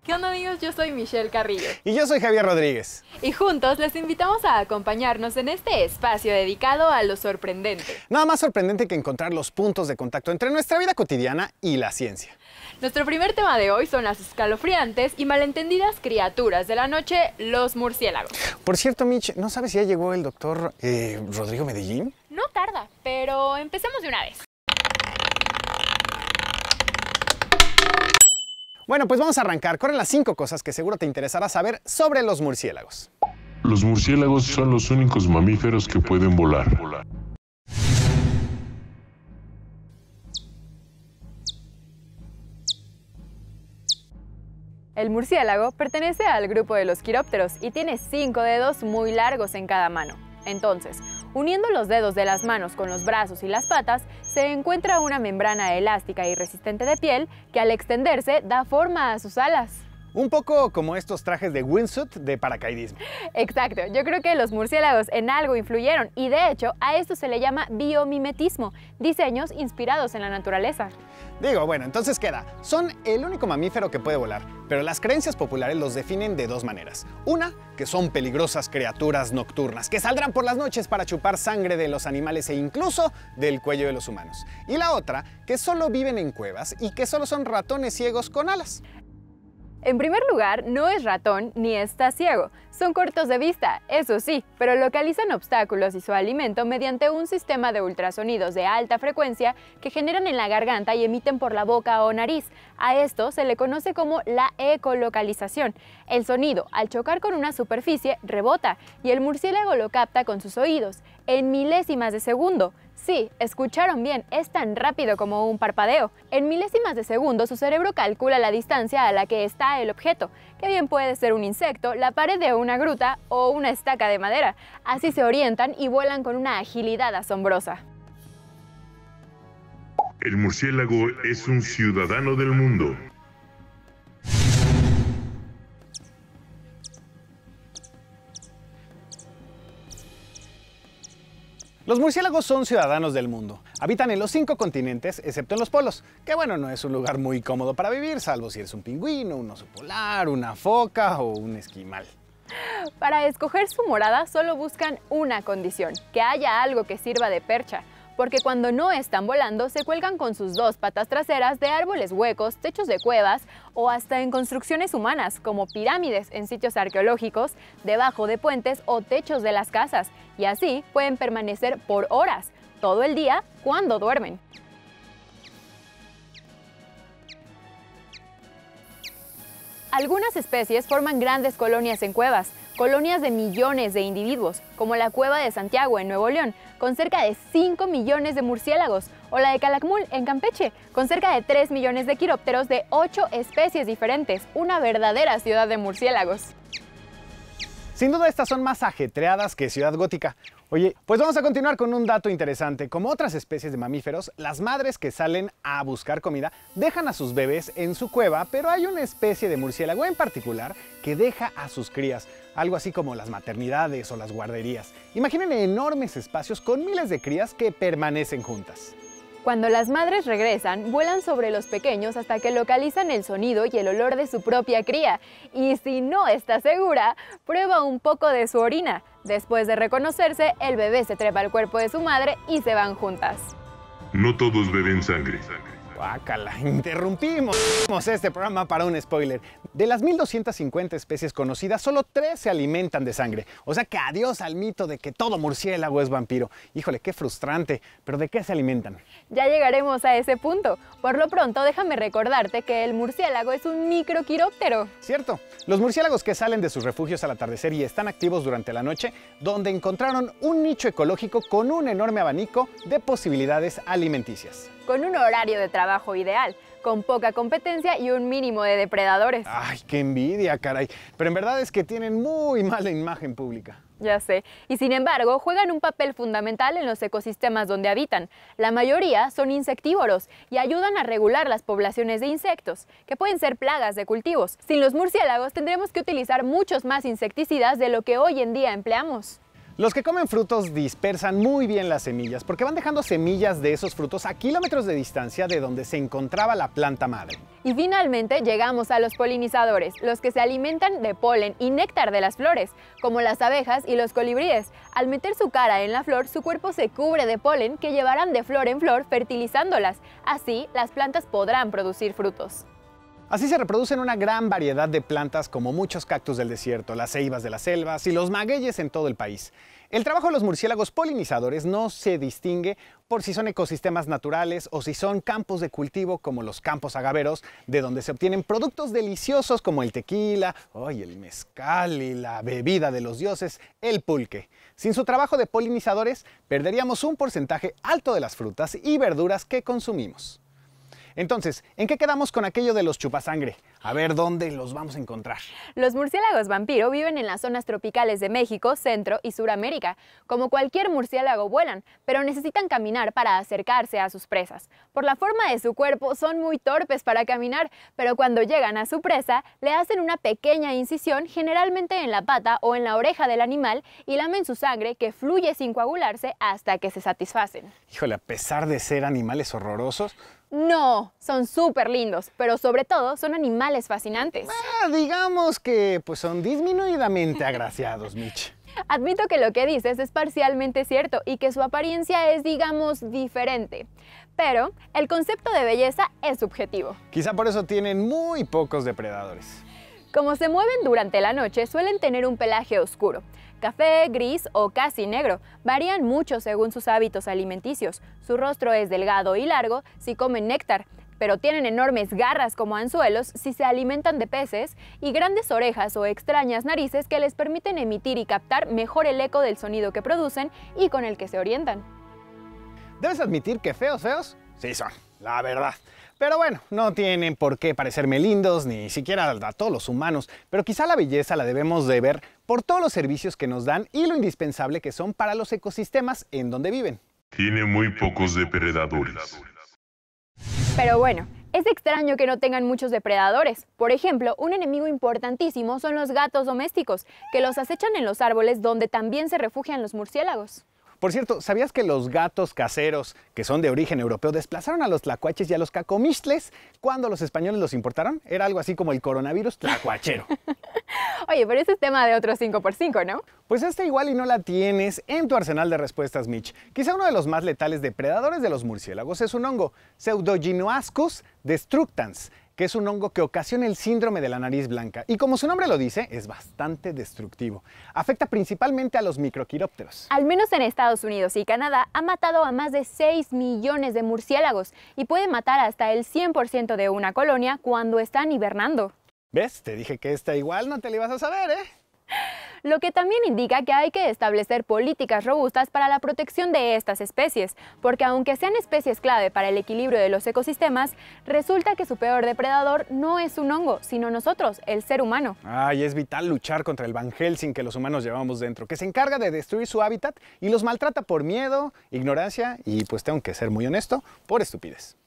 ¿Qué onda, amigos? Yo soy Michelle Carrillo. Y yo soy Javier Rodríguez. Y juntos les invitamos a acompañarnos en este espacio dedicado a lo sorprendente. Nada más sorprendente que encontrar los puntos de contacto entre nuestra vida cotidiana y la ciencia. Nuestro primer tema de hoy son las escalofriantes y malentendidas criaturas de la noche, los murciélagos. Por cierto, Mitch, ¿no sabes si ya llegó el doctor Rodrigo Medellín? No tarda, pero empecemos de una vez. Bueno, pues vamos a arrancar. Corren las 5 cosas que seguro te interesará saber sobre los murciélagos. Los murciélagos son los únicos mamíferos que pueden volar. El murciélago pertenece al grupo de los quirópteros y tiene 5 dedos muy largos en cada mano. Entonces, uniendo los dedos de las manos con los brazos y las patas, se encuentra una membrana elástica y resistente de piel que al extenderse da forma a sus alas. Un poco como estos trajes de wingsuit de paracaidismo. Exacto, yo creo que los murciélagos en algo influyeron y de hecho a esto se le llama biomimetismo, diseños inspirados en la naturaleza. Digo, bueno, entonces queda, son el único mamífero que puede volar, pero las creencias populares los definen de 2 maneras. Una, que son peligrosas criaturas nocturnas, que saldrán por las noches para chupar sangre de los animales e incluso del cuello de los humanos. Y la otra, que solo viven en cuevas y que solo son ratones ciegos con alas. En primer lugar, no es ratón ni está ciego. Son cortos de vista, eso sí, pero localizan obstáculos y su alimento mediante un sistema de ultrasonidos de alta frecuencia que generan en la garganta y emiten por la boca o nariz. A esto se le conoce como la ecolocalización. El sonido, al chocar con una superficie, rebota y el murciélago lo capta con sus oídos, en milésimas de segundo. Sí, escucharon bien, es tan rápido como un parpadeo. En milésimas de segundo su cerebro calcula la distancia a la que está el objeto, que bien puede ser un insecto, la pared de una gruta o una estaca de madera. Así se orientan y vuelan con una agilidad asombrosa. El murciélago es un ciudadano del mundo. Los murciélagos son ciudadanos del mundo. Habitan en los 5 continentes, excepto en los polos, que bueno, no es un lugar muy cómodo para vivir, salvo si eres un pingüino, un oso polar, una foca o un esquimal. Para escoger su morada solo buscan una condición, que haya algo que sirva de percha, porque cuando no están volando se cuelgan con sus 2 patas traseras de árboles huecos, techos de cuevas o hasta en construcciones humanas como pirámides en sitios arqueológicos, debajo de puentes o techos de las casas, y así pueden permanecer por horas, todo el día cuando duermen. Algunas especies forman grandes colonias en cuevas, colonias de millones de individuos, como la Cueva de Santiago en Nuevo León, con cerca de 5 millones de murciélagos, o la de Calakmul en Campeche, con cerca de 3 millones de quirópteros de 8 especies diferentes, una verdadera ciudad de murciélagos. Sin duda estas son más ajetreadas que Ciudad Gótica. Oye, pues vamos a continuar con un dato interesante. Como otras especies de mamíferos, las madres que salen a buscar comida dejan a sus bebés en su cueva, pero hay una especie de murciélago en particular que deja a sus crías, algo así como las maternidades o las guarderías. Imaginen enormes espacios con miles de crías que permanecen juntas. Cuando las madres regresan, vuelan sobre los pequeños hasta que localizan el sonido y el olor de su propia cría. Y si no está segura, prueba un poco de su orina. Después de reconocerse, el bebé se trepa al cuerpo de su madre y se van juntas. No todos beben sangre. Guácala, interrumpimos este programa para un spoiler. De las 1250 especies conocidas, solo 3 se alimentan de sangre. O sea que adiós al mito de que todo murciélago es vampiro. Híjole, qué frustrante. ¿Pero de qué se alimentan? Ya llegaremos a ese punto. Por lo pronto, déjame recordarte que el murciélago es un microquiróptero. Cierto. Los murciélagos que salen de sus refugios al atardecer y están activos durante la noche, donde encontraron un nicho ecológico con un enorme abanico de posibilidades alimenticias. Con un horario de trabajo ideal, con poca competencia y un mínimo de depredadores. ¡Ay, qué envidia, caray! Pero en verdad es que tienen muy mala imagen pública. Ya sé. Y sin embargo, juegan un papel fundamental en los ecosistemas donde habitan. La mayoría son insectívoros y ayudan a regular las poblaciones de insectos, que pueden ser plagas de cultivos. Sin los murciélagos tendremos que utilizar muchos más insecticidas de lo que hoy en día empleamos. Los que comen frutos dispersan muy bien las semillas porque van dejando semillas de esos frutos a kilómetros de distancia de donde se encontraba la planta madre. Y finalmente llegamos a los polinizadores, los que se alimentan de polen y néctar de las flores, como las abejas y los colibríes. Al meter su cara en la flor, su cuerpo se cubre de polen que llevarán de flor en flor fertilizándolas. Así, las plantas podrán producir frutos. Así se reproducen una gran variedad de plantas como muchos cactus del desierto, las ceibas de las selvas y los magueyes en todo el país. El trabajo de los murciélagos polinizadores no se distingue por si son ecosistemas naturales o si son campos de cultivo como los campos agaveros, de donde se obtienen productos deliciosos como el tequila, el mezcal y la bebida de los dioses, el pulque. Sin su trabajo de polinizadores, perderíamos un porcentaje alto de las frutas y verduras que consumimos. Entonces, ¿en qué quedamos con aquello de los chupasangre? A ver dónde los vamos a encontrar. Los murciélagos vampiro viven en las zonas tropicales de México, Centro y Suramérica. Como cualquier murciélago vuelan, pero necesitan caminar para acercarse a sus presas. Por la forma de su cuerpo son muy torpes para caminar, pero cuando llegan a su presa le hacen una pequeña incisión, generalmente en la pata o en la oreja del animal, y lamen su sangre que fluye sin coagularse hasta que se satisfacen. Híjole, a pesar de ser animales horrorosos, no, son súper lindos, pero sobre todo son animales fascinantes. Digamos que son disminuidamente agraciados, Mitch. Admito que lo que dices es parcialmente cierto y que su apariencia es, digamos, diferente. Pero el concepto de belleza es subjetivo. Quizá por eso tienen muy pocos depredadores. Como se mueven durante la noche, suelen tener un pelaje oscuro. Café, gris o casi negro. Varían mucho según sus hábitos alimenticios. Su rostro es delgado y largo si comen néctar, pero tienen enormes garras como anzuelos si se alimentan de peces y grandes orejas o extrañas narices que les permiten emitir y captar mejor el eco del sonido que producen y con el que se orientan. Debes admitir que feos, sí son, la verdad. Pero bueno, no tienen por qué parecerme lindos, ni siquiera a todos los humanos, pero quizá la belleza la debemos de ver por todos los servicios que nos dan y lo indispensable que son para los ecosistemas en donde viven. Tiene muy pocos depredadores. Pero bueno, es extraño que no tengan muchos depredadores. Por ejemplo, un enemigo importantísimo son los gatos domésticos, que los acechan en los árboles donde también se refugian los murciélagos. Por cierto, ¿sabías que los gatos caseros, que son de origen europeo, desplazaron a los tlacuaches y a los cacomixtles cuando los españoles los importaron? Era algo así como el coronavirus tlacuachero. Oye, pero ese es tema de otro 5x5, ¿no? Pues igual y no la tienes en tu arsenal de respuestas, Mitch. Quizá uno de los más letales depredadores de los murciélagos es un hongo, Pseudogymnoascus destructans, que es un hongo que ocasiona el síndrome de la nariz blanca. Y como su nombre lo dice, es bastante destructivo. Afecta principalmente a los microquirópteros. Al menos en Estados Unidos y Canadá ha matado a más de 6 millones de murciélagos y puede matar hasta el 100% de una colonia cuando están hibernando. ¿Ves? Te dije que igual no te la ibas a saber, ¿eh? Lo que también indica que hay que establecer políticas robustas para la protección de estas especies, porque aunque sean especies clave para el equilibrio de los ecosistemas, resulta que su peor depredador no es un hongo, sino nosotros, el ser humano. Y es vital luchar contra el Van Helsing que los humanos llevamos dentro, que se encarga de destruir su hábitat y los maltrata por miedo, ignorancia y, pues tengo que ser muy honesto, por estupidez.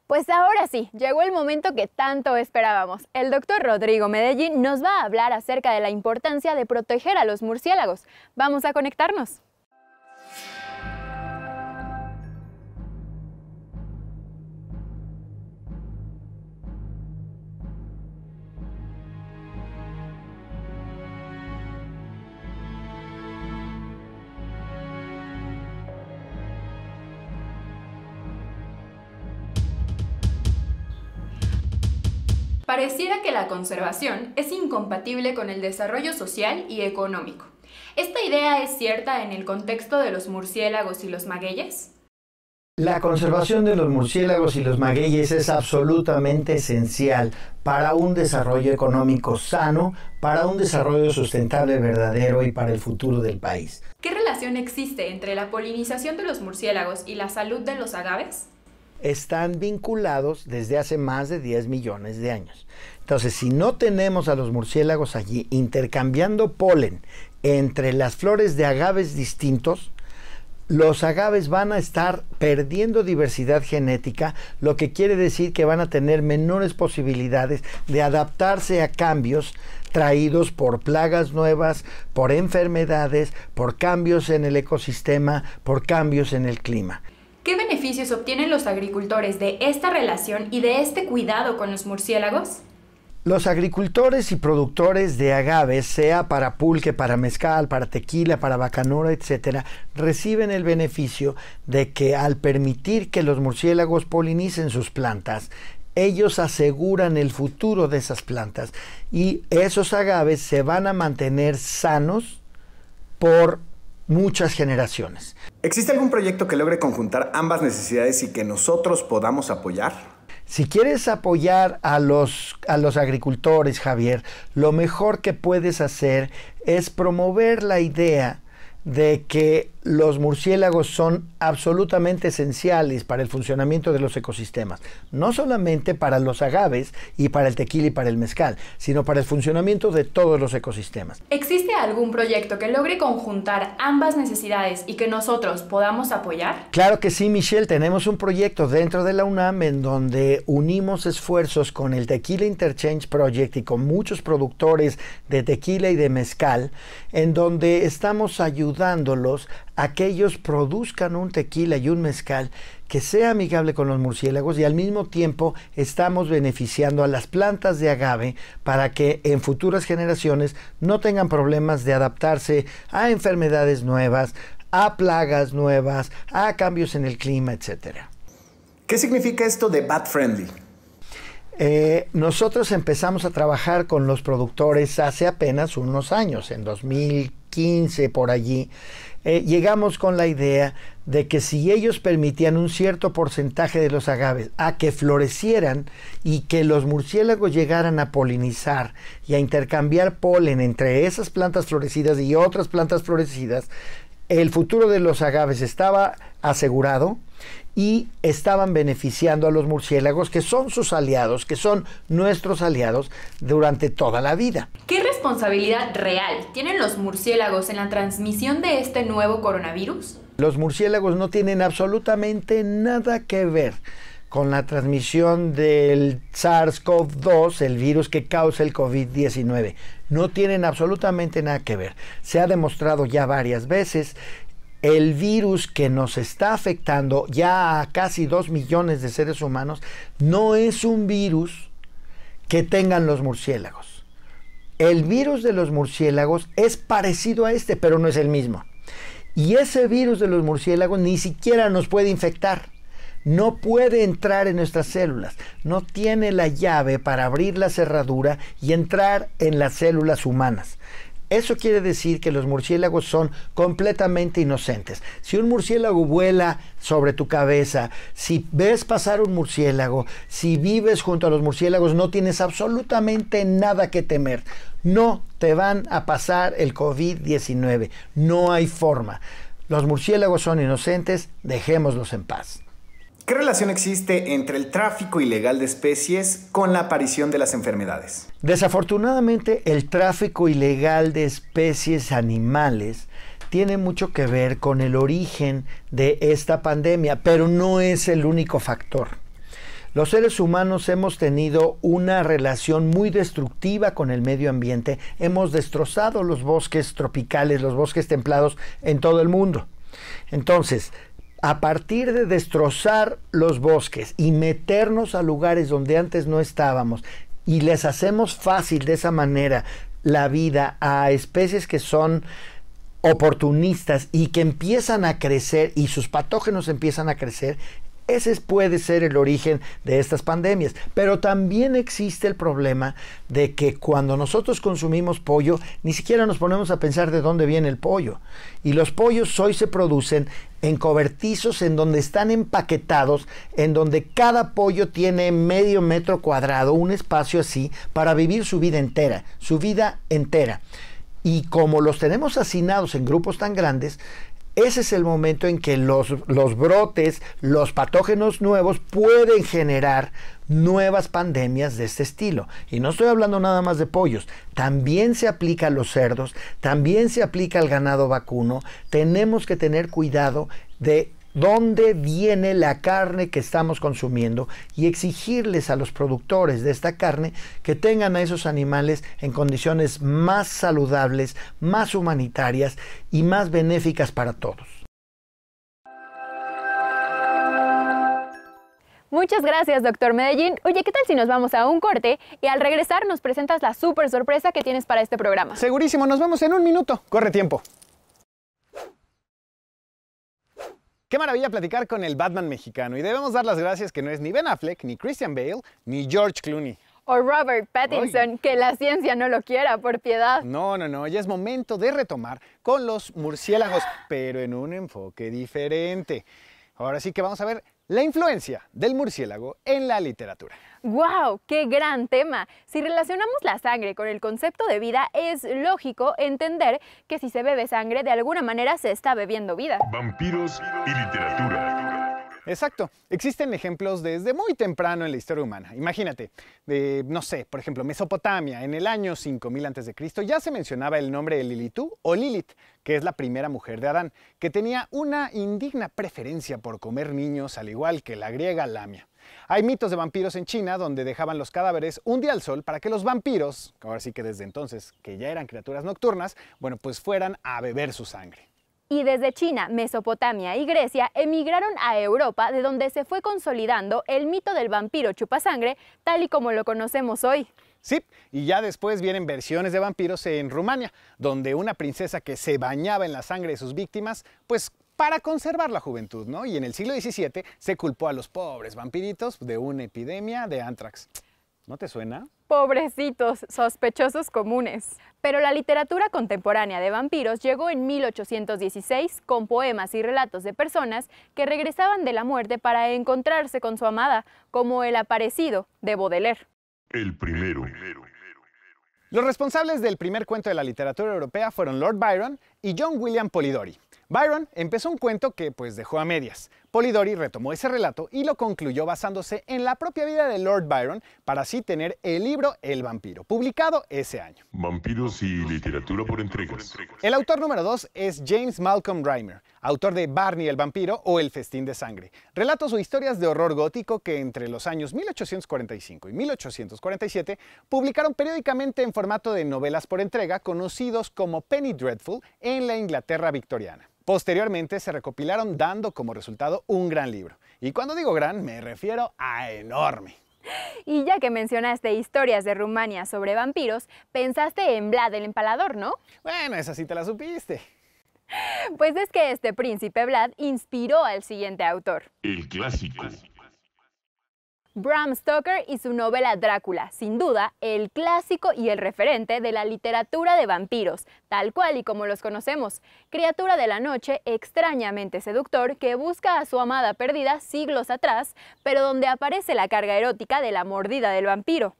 Pues ahora sí, llegó el momento que tanto esperábamos. El doctor Rodrigo Medellín nos va a hablar acerca de la importancia de proteger a los murciélagos. Vamos a conectarnos. Pareciera que la conservación es incompatible con el desarrollo social y económico. ¿Esta idea es cierta en el contexto de los murciélagos y los magueyes? La conservación de los murciélagos y los magueyes es absolutamente esencial para un desarrollo económico sano, para un desarrollo sustentable verdadero y para el futuro del país. ¿Qué relación existe entre la polinización de los murciélagos y la salud de los agaves? Están vinculados desde hace más de 10 millones de años. Entonces, si no tenemos a los murciélagos allí intercambiando polen entre las flores de agaves distintos, los agaves van a estar perdiendo diversidad genética, lo que quiere decir que van a tener menores posibilidades de adaptarse a cambios traídos por plagas nuevas, por enfermedades, por cambios en el ecosistema, por cambios en el clima. ¿Qué beneficios obtienen los agricultores de esta relación y de este cuidado con los murciélagos? Los agricultores y productores de agaves, sea para pulque, para mezcal, para tequila, para bacanora, etc., reciben el beneficio de que al permitir que los murciélagos polinicen sus plantas, ellos aseguran el futuro de esas plantas y esos agaves se van a mantener sanos por muchas generaciones. ¿Existe algún proyecto que logre conjuntar ambas necesidades y que nosotros podamos apoyar? Si quieres apoyar a los agricultores, Javier, lo mejor que puedes hacer es promover la idea de que los murciélagos son absolutamente esenciales para el funcionamiento de los ecosistemas, no solamente para los agaves y para el tequila y para el mezcal, sino para el funcionamiento de todos los ecosistemas. ¿Existe algún proyecto que logre conjuntar ambas necesidades y que nosotros podamos apoyar? Claro que sí, Michelle, tenemos un proyecto dentro de la UNAM en donde unimos esfuerzos con el Tequila Interchange Project y con muchos productores de tequila y de mezcal, en donde estamos ayudándolos a que ellos produzcan un tequila y un mezcal que sea amigable con los murciélagos y al mismo tiempo estamos beneficiando a las plantas de agave para que en futuras generaciones no tengan problemas de adaptarse a enfermedades nuevas, a plagas nuevas, a cambios en el clima, etc. ¿Qué significa esto de Bat Friendly? Nosotros empezamos a trabajar con los productores hace apenas unos años, en 2015 por allí. Llegamos con la idea de que si ellos permitían un cierto porcentaje de los agaves a que florecieran y que los murciélagos llegaran a polinizar y a intercambiar polen entre esas plantas florecidas y otras plantas florecidas, el futuro de los agaves estaba asegurado y estaban beneficiando a los murciélagos, que son sus aliados, que son nuestros aliados durante toda la vida. ¿Qué responsabilidad real tienen los murciélagos en la transmisión de este nuevo coronavirus? Los murciélagos no tienen absolutamente nada que ver con la transmisión del SARS-CoV-2, el virus que causa el COVID-19. No tienen absolutamente nada que ver. Se ha demostrado ya varias veces. El virus que nos está afectando ya a casi 2 millones de seres humanos no es un virus que tengan los murciélagos. El virus de los murciélagos es parecido a este, pero no es el mismo. Y ese virus de los murciélagos ni siquiera nos puede infectar. No puede entrar en nuestras células. No tiene la llave para abrir la cerradura y entrar en las células humanas. Eso quiere decir que los murciélagos son completamente inocentes. Si un murciélago vuela sobre tu cabeza, si ves pasar un murciélago, si vives junto a los murciélagos, no tienes absolutamente nada que temer. No te van a pasar el COVID-19. No hay forma. Los murciélagos son inocentes, dejémoslos en paz. ¿Qué relación existe entre el tráfico ilegal de especies con la aparición de las enfermedades? Desafortunadamente, el tráfico ilegal de especies animales tiene mucho que ver con el origen de esta pandemia, pero no es el único factor. Los seres humanos hemos tenido una relación muy destructiva con el medio ambiente. Hemos destrozado los bosques tropicales, los bosques templados en todo el mundo. Entonces, a partir de destrozar los bosques y meternos a lugares donde antes no estábamos y les hacemos fácil de esa manera la vida a especies que son oportunistas y que empiezan a crecer y sus patógenos empiezan a crecer, ese puede ser el origen de estas pandemias. Pero también existe el problema de que cuando nosotros consumimos pollo, ni siquiera nos ponemos a pensar de dónde viene el pollo. Y los pollos hoy se producen en cobertizos en donde están empaquetados, en donde cada pollo tiene medio metro cuadrado, un espacio así, para vivir su vida entera, su vida entera. Y como los tenemos hacinados en grupos tan grandes, ese es el momento en que los brotes, los patógenos nuevos pueden generar nuevas pandemias de este estilo. Y no estoy hablando nada más de pollos, también se aplica a los cerdos, también se aplica al ganado vacuno. Tenemos que tener cuidado de dónde viene la carne que estamos consumiendo y exigirles a los productores de esta carne que tengan a esos animales en condiciones más saludables, más humanitarias y más benéficas para todos. Muchas gracias, doctor Medellín. Oye, ¿qué tal si nos vamos a un corte y al regresar nos presentas la súper sorpresa que tienes para este programa? Segurísimo, nos vemos en un minuto. Corre tiempo. Qué maravilla platicar con el Batman mexicano y debemos dar las gracias que no es ni Ben Affleck, ni Christian Bale, ni George Clooney. O Robert Pattinson, que la ciencia no lo quiera, por piedad. No, ya es momento de retomar con los murciélagos, pero en un enfoque diferente. Ahora sí que vamos a ver la influencia del murciélago en la literatura. ¡Wow! ¡Qué gran tema! Si relacionamos la sangre con el concepto de vida, es lógico entender que si se bebe sangre, de alguna manera se está bebiendo vida. Vampiros y literatura. Exacto. Existen ejemplos desde muy temprano en la historia humana. Imagínate, no sé, por ejemplo, Mesopotamia, en el año 5000 a.C., ya se mencionaba el nombre de Lilitú o Lilith, que es la primera mujer de Adán, que tenía una indigna preferencia por comer niños, al igual que la griega Lamia. Hay mitos de vampiros en China donde dejaban los cadáveres un día al sol para que los vampiros, ahora sí que desde entonces, que ya eran criaturas nocturnas, bueno, pues fueran a beber su sangre. Y desde China, Mesopotamia y Grecia emigraron a Europa, de donde se fue consolidando el mito del vampiro chupasangre, tal y como lo conocemos hoy. Sí, y ya después vienen versiones de vampiros en Rumania, donde una princesa que se bañaba en la sangre de sus víctimas, pues para conservar la juventud, ¿no? Y en el siglo XVII se culpó a los pobres vampiritos de una epidemia de anthrax. ¿No te suena? Pobrecitos, sospechosos comunes. Pero la literatura contemporánea de vampiros llegó en 1816 con poemas y relatos de personas que regresaban de la muerte para encontrarse con su amada, como El aparecido de Baudelaire. El primero. Los responsables del primer cuento de la literatura europea fueron Lord Byron y John William Polidori. Byron empezó un cuento que pues dejó a medias. Polidori retomó ese relato y lo concluyó basándose en la propia vida de Lord Byron para así tener el libro El vampiro, publicado ese año. Vampiros y literatura por entregas. El autor número 2 es James Malcolm Rymer, autor de Barney el vampiro o El festín de sangre. Relatos o historias de horror gótico que entre los años 1845 y 1847 publicaron periódicamente en formato de novelas por entrega conocidos como Penny Dreadful en la Inglaterra victoriana. Posteriormente se recopilaron dando como resultado un gran libro. Y cuando digo gran, me refiero a enorme. Y ya que mencionaste historias de Rumania sobre vampiros, pensaste en Vlad el Empalador, ¿no? Bueno, esa sí te la supiste. Pues es que este príncipe Vlad inspiró al siguiente autor. El clásico. Bram Stoker y su novela Drácula, sin duda, el clásico y el referente de la literatura de vampiros, tal cual y como los conocemos. Criatura de la noche, extrañamente seductor, que busca a su amada perdida siglos atrás, pero donde aparece la carga erótica de la mordida del vampiro.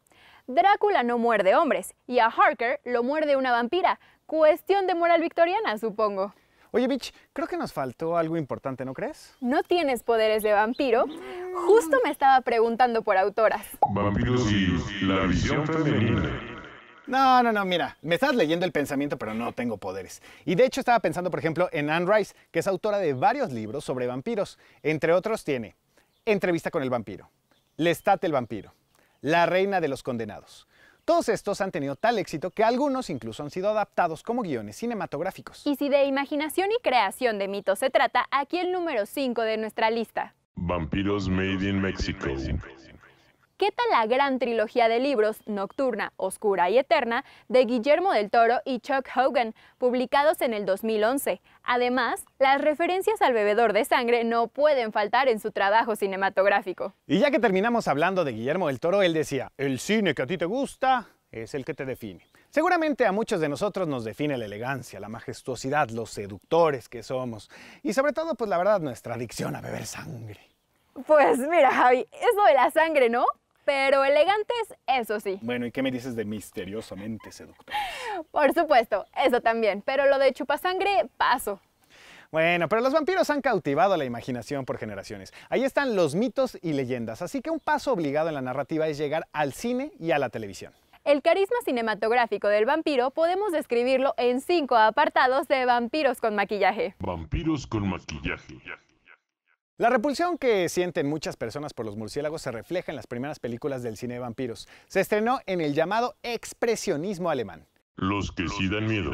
Drácula no muerde hombres, y a Harker lo muerde una vampira. Cuestión de moral victoriana, supongo. Oye, Bitch, creo que nos faltó algo importante, ¿no crees? ¿No tienes poderes de vampiro? Justo me estaba preguntando por autoras. Vampiros y la visión femenina. No, mira, me estás leyendo el pensamiento, pero no tengo poderes. Y de hecho estaba pensando, por ejemplo, en Anne Rice, que es autora de varios libros sobre vampiros. Entre otros tiene Entrevista con el vampiro, Lestat el vampiro, La reina de los condenados. Todos estos han tenido tal éxito que algunos incluso han sido adaptados como guiones cinematográficos. Y si de imaginación y creación de mitos se trata, aquí el número 5 de nuestra lista. Vampiros Made in Mexico. ¿Qué tal la gran trilogía de libros Nocturna, Oscura y Eterna de Guillermo del Toro y Chuck Hogan, publicados en el 2011? Además, las referencias al bebedor de sangre no pueden faltar en su trabajo cinematográfico. Y ya que terminamos hablando de Guillermo del Toro, él decía, el cine que a ti te gusta es el que te define. Seguramente a muchos de nosotros nos define la elegancia, la majestuosidad, los seductores que somos. Y sobre todo, pues la verdad, nuestra adicción a beber sangre. Pues mira, Javi, eso de la sangre, ¿no? Pero elegantes, eso sí. Bueno, ¿y qué me dices de misteriosamente seductores? Por supuesto, eso también. Pero lo de chupasangre, paso. Bueno, pero los vampiros han cautivado la imaginación por generaciones. Ahí están los mitos y leyendas, así que un paso obligado en la narrativa es llegar al cine y a la televisión. El carisma cinematográfico del vampiro podemos describirlo en 5 apartados de vampiros con maquillaje. Vampiros con maquillaje. La repulsión que sienten muchas personas por los murciélagos se refleja en las primeras películas del cine de vampiros. Se estrenó en el llamado expresionismo alemán. Los que sí dan miedo.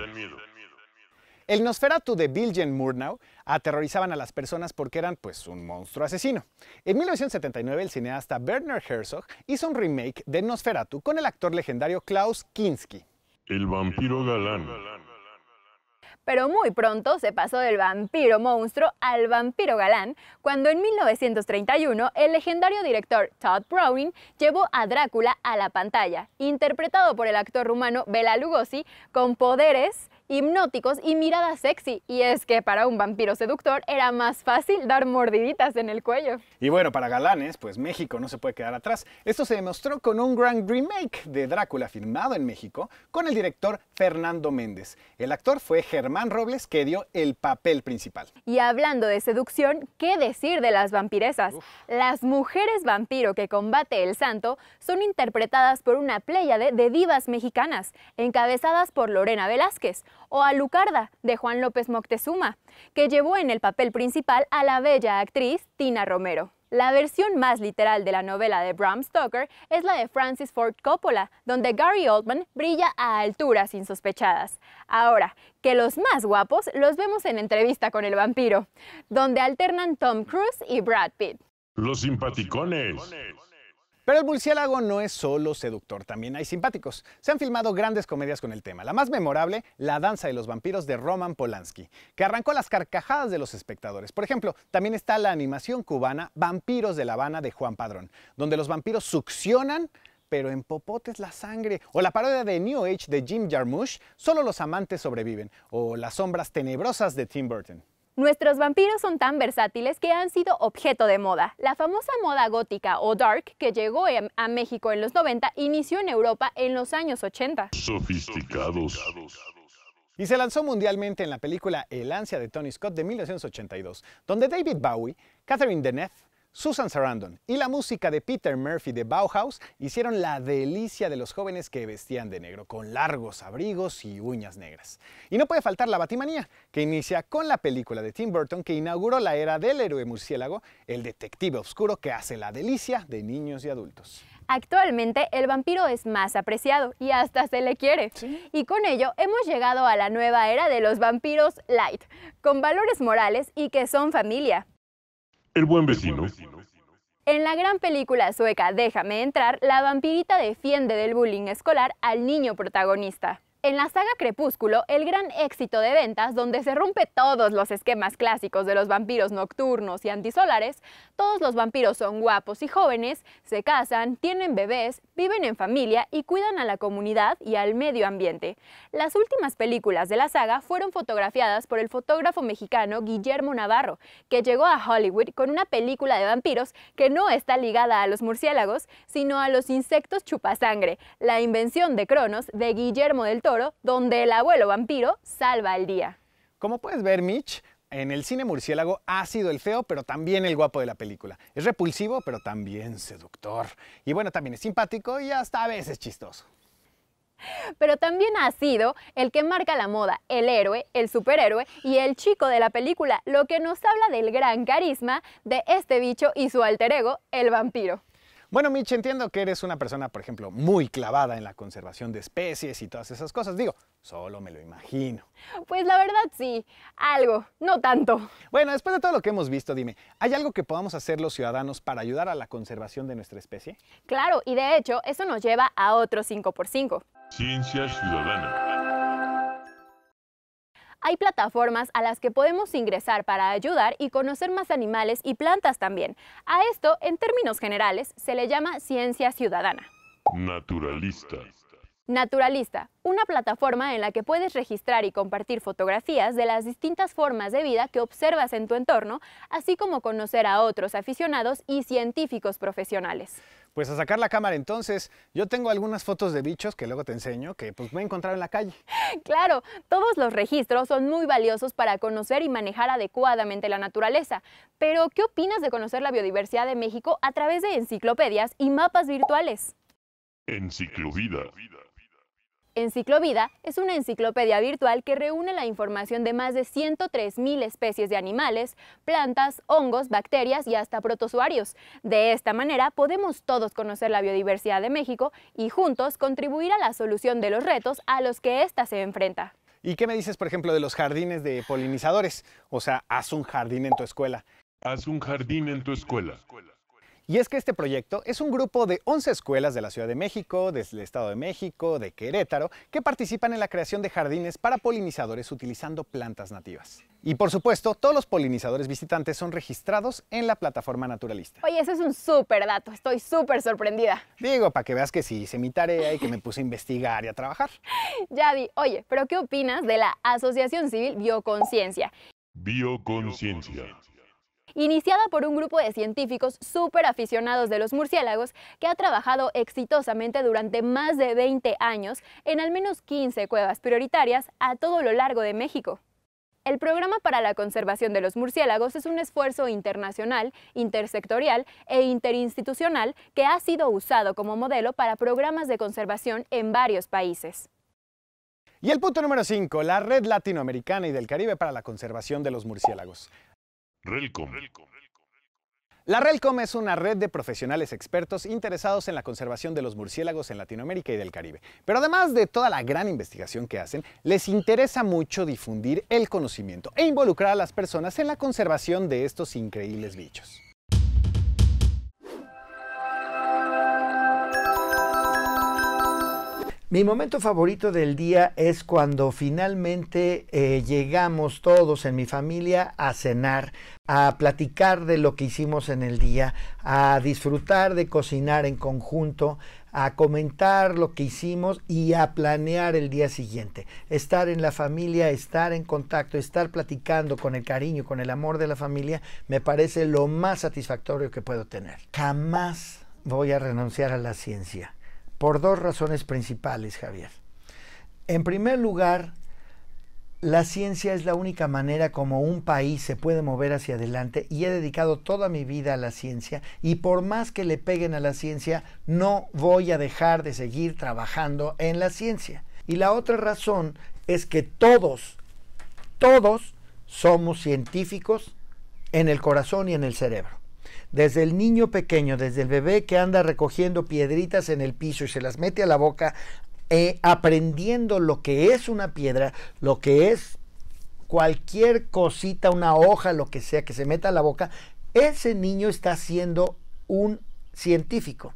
El Nosferatu de Wilhelm Murnau aterrorizaban a las personas porque eran, pues, un monstruo asesino. En 1979, el cineasta Werner Herzog hizo un remake de Nosferatu con el actor legendario Klaus Kinski. El vampiro galán. Pero muy pronto se pasó del vampiro monstruo al vampiro galán, cuando en 1931 el legendario director Todd Browning llevó a Drácula a la pantalla, interpretado por el actor rumano Bela Lugosi, con poderes hipnóticos y mirada sexy. Y es que para un vampiro seductor era más fácil dar mordiditas en el cuello. Y bueno, para galanes, pues México no se puede quedar atrás. Esto se demostró con un gran remake de Drácula filmado en México con el director Fernando Méndez. El actor fue Germán Robles, que dio el papel principal. Y hablando de seducción, ¿qué decir de las vampiresas? Las mujeres vampiro que combate el santo son interpretadas por una pléyade de divas mexicanas, encabezadas por Lorena Velázquez, o Alucarda, de Juan López Moctezuma, que llevó en el papel principal a la bella actriz Tina Romero. La versión más literal de la novela de Bram Stoker es la de Francis Ford Coppola, donde Gary Oldman brilla a alturas insospechadas. Ahora, que los más guapos los vemos en Entrevista con el vampiro, donde alternan Tom Cruise y Brad Pitt. Los simpaticones. Pero el murciélago no es solo seductor, también hay simpáticos. Se han filmado grandes comedias con el tema. La más memorable, La danza de los vampiros de Roman Polanski, que arrancó las carcajadas de los espectadores. Por ejemplo, también está la animación cubana Vampiros de La Habana de Juan Padrón, donde los vampiros succionan, pero en popotes la sangre. O la parodia de New Age de Jim Jarmusch, Solo los amantes sobreviven. O Las sombras tenebrosas de Tim Burton. Nuestros vampiros son tan versátiles que han sido objeto de moda. La famosa moda gótica o dark, que llegó a México en los 90, inició en Europa en los años 80. Sofisticados. Y se lanzó mundialmente en la película El ansia de Tony Scott de 1982, donde David Bowie, Catherine Deneuve, Susan Sarandon y la música de Peter Murphy de Bauhaus hicieron la delicia de los jóvenes que vestían de negro, con largos abrigos y uñas negras. Y no puede faltar la Batimanía, que inicia con la película de Tim Burton que inauguró la era del héroe murciélago, el detective oscuro que hace la delicia de niños y adultos. Actualmente el vampiro es más apreciado y hasta se le quiere. ¿Sí? Y con ello hemos llegado a la nueva era de los vampiros light, con valores morales y que son familia. El buen vecino. En la gran película sueca Déjame entrar, la vampirita defiende del bullying escolar al niño protagonista. En la saga Crepúsculo, el gran éxito de ventas, donde se rompe todos los esquemas clásicos de los vampiros nocturnos y antisolares, todos los vampiros son guapos y jóvenes, se casan, tienen bebés, viven en familia y cuidan a la comunidad y al medio ambiente. Las últimas películas de la saga fueron fotografiadas por el fotógrafo mexicano Guillermo Navarro, que llegó a Hollywood con una película de vampiros que no está ligada a los murciélagos, sino a los insectos chupasangre, la invención de Cronos de Guillermo del Toro, donde el abuelo vampiro salva el día. Como puedes ver, Mitch, en el cine murciélago ha sido el feo, pero también el guapo de la película. Es repulsivo, pero también seductor. Y bueno, también es simpático y hasta a veces chistoso. Pero también ha sido el que marca la moda, el héroe, el superhéroe y el chico de la película, lo que nos habla del gran carisma de este bicho y su alter ego, el vampiro. Bueno, Mitch, entiendo que eres una persona, por ejemplo, muy clavada en la conservación de especies y todas esas cosas. Digo, solo me lo imagino. Pues la verdad sí, algo, no tanto. Bueno, después de todo lo que hemos visto, dime, ¿hay algo que podamos hacer los ciudadanos para ayudar a la conservación de nuestra especie? Claro, y de hecho, eso nos lleva a otro 5x5. Ciencia ciudadana. Hay plataformas a las que podemos ingresar para ayudar y conocer más animales y plantas también. A esto, en términos generales, se le llama ciencia ciudadana. Naturalista. Naturalista, una plataforma en la que puedes registrar y compartir fotografías de las distintas formas de vida que observas en tu entorno, así como conocer a otros aficionados y científicos profesionales. Pues a sacar la cámara entonces. Yo tengo algunas fotos de bichos que luego te enseño que pues me he encontrado en la calle. Claro, todos los registros son muy valiosos para conocer y manejar adecuadamente la naturaleza. Pero, ¿qué opinas de conocer la biodiversidad de México a través de enciclopedias y mapas virtuales? Enciclovida. Enciclovida es una enciclopedia virtual que reúne la información de más de 103,000 especies de animales, plantas, hongos, bacterias y hasta protozoarios. De esta manera podemos todos conocer la biodiversidad de México y juntos contribuir a la solución de los retos a los que ésta se enfrenta. ¿Y qué me dices, por ejemplo, de los jardines de polinizadores? O sea, haz un jardín en tu escuela. Haz un jardín en tu escuela. Y es que este proyecto es un grupo de 11 escuelas de la Ciudad de México, del Estado de México, de Querétaro, que participan en la creación de jardines para polinizadores utilizando plantas nativas. Y por supuesto, todos los polinizadores visitantes son registrados en la plataforma naturalista. Oye, ese es un súper dato, estoy súper sorprendida. Digo, para que veas que sí hice mi tarea y que me puse a investigar y a trabajar. Yadi, oye, ¿pero qué opinas de la Asociación Civil Bioconciencia? Bioconciencia. Iniciada por un grupo de científicos súper aficionados de los murciélagos que ha trabajado exitosamente durante más de 20 años en al menos 15 cuevas prioritarias a todo lo largo de México. El Programa para la Conservación de los Murciélagos es un esfuerzo internacional, intersectorial e interinstitucional que ha sido usado como modelo para programas de conservación en varios países. Y el punto número 5, la Red Latinoamericana y del Caribe para la Conservación de los Murciélagos. RELCOM. La RELCOM es una red de profesionales expertos interesados en la conservación de los murciélagos en Latinoamérica y del Caribe. Pero además de toda la gran investigación que hacen, les interesa mucho difundir el conocimiento e involucrar a las personas en la conservación de estos increíbles bichos. Mi momento favorito del día es cuando finalmente llegamos todos en mi familia a cenar, a platicar de lo que hicimos en el día, a disfrutar de cocinar en conjunto, a comentar lo que hicimos y a planear el día siguiente. Estar en la familia, estar en contacto, estar platicando con el cariño, con el amor de la familia, me parece lo más satisfactorio que puedo tener. Jamás voy a renunciar a la ciencia. Por dos razones principales, Javier. En primer lugar, la ciencia es la única manera como un país se puede mover hacia adelante y he dedicado toda mi vida a la ciencia y por más que le peguen a la ciencia, no voy a dejar de seguir trabajando en la ciencia. Y la otra razón es que todos somos científicos en el corazón y en el cerebro. Desde el niño pequeño, desde el bebé que anda recogiendo piedritas en el piso y se las mete a la boca, aprendiendo lo que es una piedra, lo que es cualquier cosita, una hoja, lo que sea que se meta a la boca, ese niño está siendo un científico.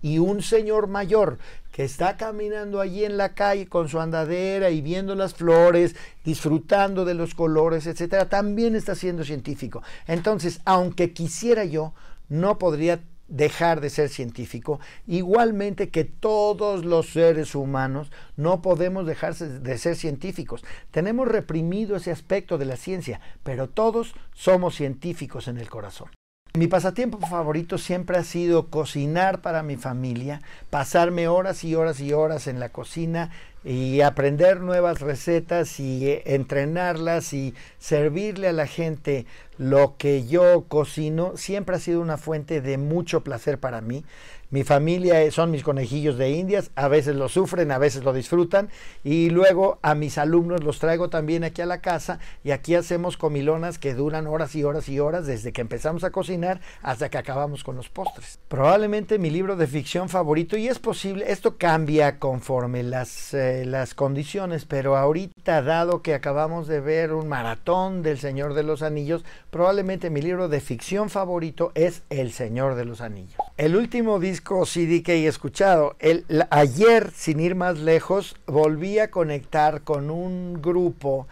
Y un señor mayor que está caminando allí en la calle con su andadera y viendo las flores, disfrutando de los colores, etcétera, también está siendo científico. Entonces, aunque quisiera yo, no podría dejar de ser científico, igualmente que todos los seres humanos no podemos dejar de ser científicos. Tenemos reprimido ese aspecto de la ciencia, pero todos somos científicos en el corazón. Mi pasatiempo favorito siempre ha sido cocinar para mi familia, pasarme horas y horas y horas en la cocina y aprender nuevas recetas y entrenarlas y servirle a la gente lo que yo cocino. Siempre ha sido una fuente de mucho placer para mí. Mi familia son mis conejillos de indias, a veces lo sufren, a veces lo disfrutan y luego a mis alumnos los traigo también aquí a la casa y aquí hacemos comilonas que duran horas y horas y horas desde que empezamos a cocinar hasta que acabamos con los postres. Probablemente mi libro de ficción favorito, y es posible, esto cambia conforme las condiciones, pero ahorita dado que acabamos de ver un maratón del Señor de los Anillos, probablemente mi libro de ficción favorito es El Señor de los Anillos. El último disco CD que he escuchado, ayer, sin ir más lejos, volví a conectar con un grupo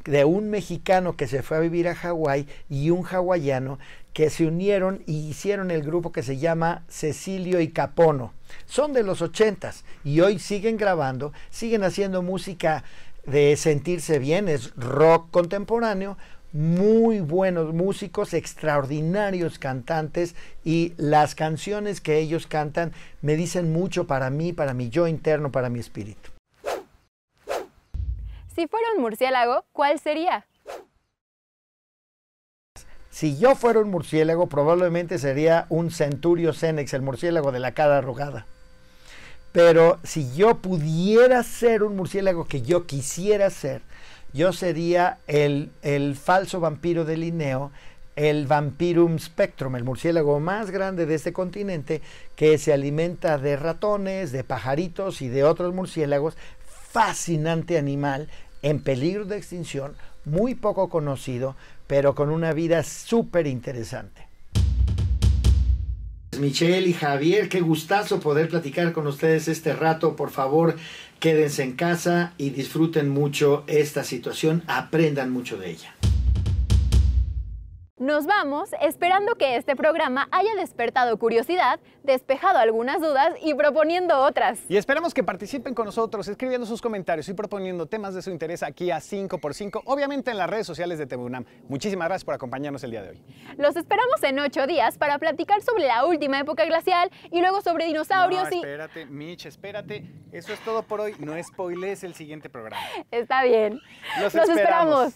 de un mexicano que se fue a vivir a Hawái y un hawaiano que se unieron y hicieron el grupo que se llama Cecilio y Capono. Son de los 80s y hoy siguen grabando, siguen haciendo música de sentirse bien, es rock contemporáneo, muy buenos músicos, extraordinarios cantantes, y las canciones que ellos cantan me dicen mucho para mí, para mi yo interno, para mi espíritu. Si fuera un murciélago, ¿cuál sería? Si yo fuera un murciélago, probablemente sería un Centurio Cenex, el murciélago de la cara arrugada. Pero si yo pudiera ser un murciélago que yo quisiera ser, yo sería el falso vampiro de Linneo, el Vampirum spectrum, el murciélago más grande de este continente, que se alimenta de ratones, de pajaritos y de otros murciélagos. Fascinante animal, en peligro de extinción, muy poco conocido, pero con una vida súper interesante. Michelle y Javier, qué gustazo poder platicar con ustedes este rato. Por favor, quédense en casa y disfruten mucho esta situación, aprendan mucho de ella. Nos vamos esperando que este programa haya despertado curiosidad, despejado algunas dudas y proponiendo otras. Y esperamos que participen con nosotros escribiendo sus comentarios y proponiendo temas de su interés aquí a 5x5, obviamente en las redes sociales de TV UNAM. Muchísimas gracias por acompañarnos el día de hoy. Los esperamos en 8 días para platicar sobre la última época glacial y luego sobre dinosaurios No, espérate, Mitch, espérate. Eso es todo por hoy. No spoilees el siguiente programa. Está bien. Los esperamos.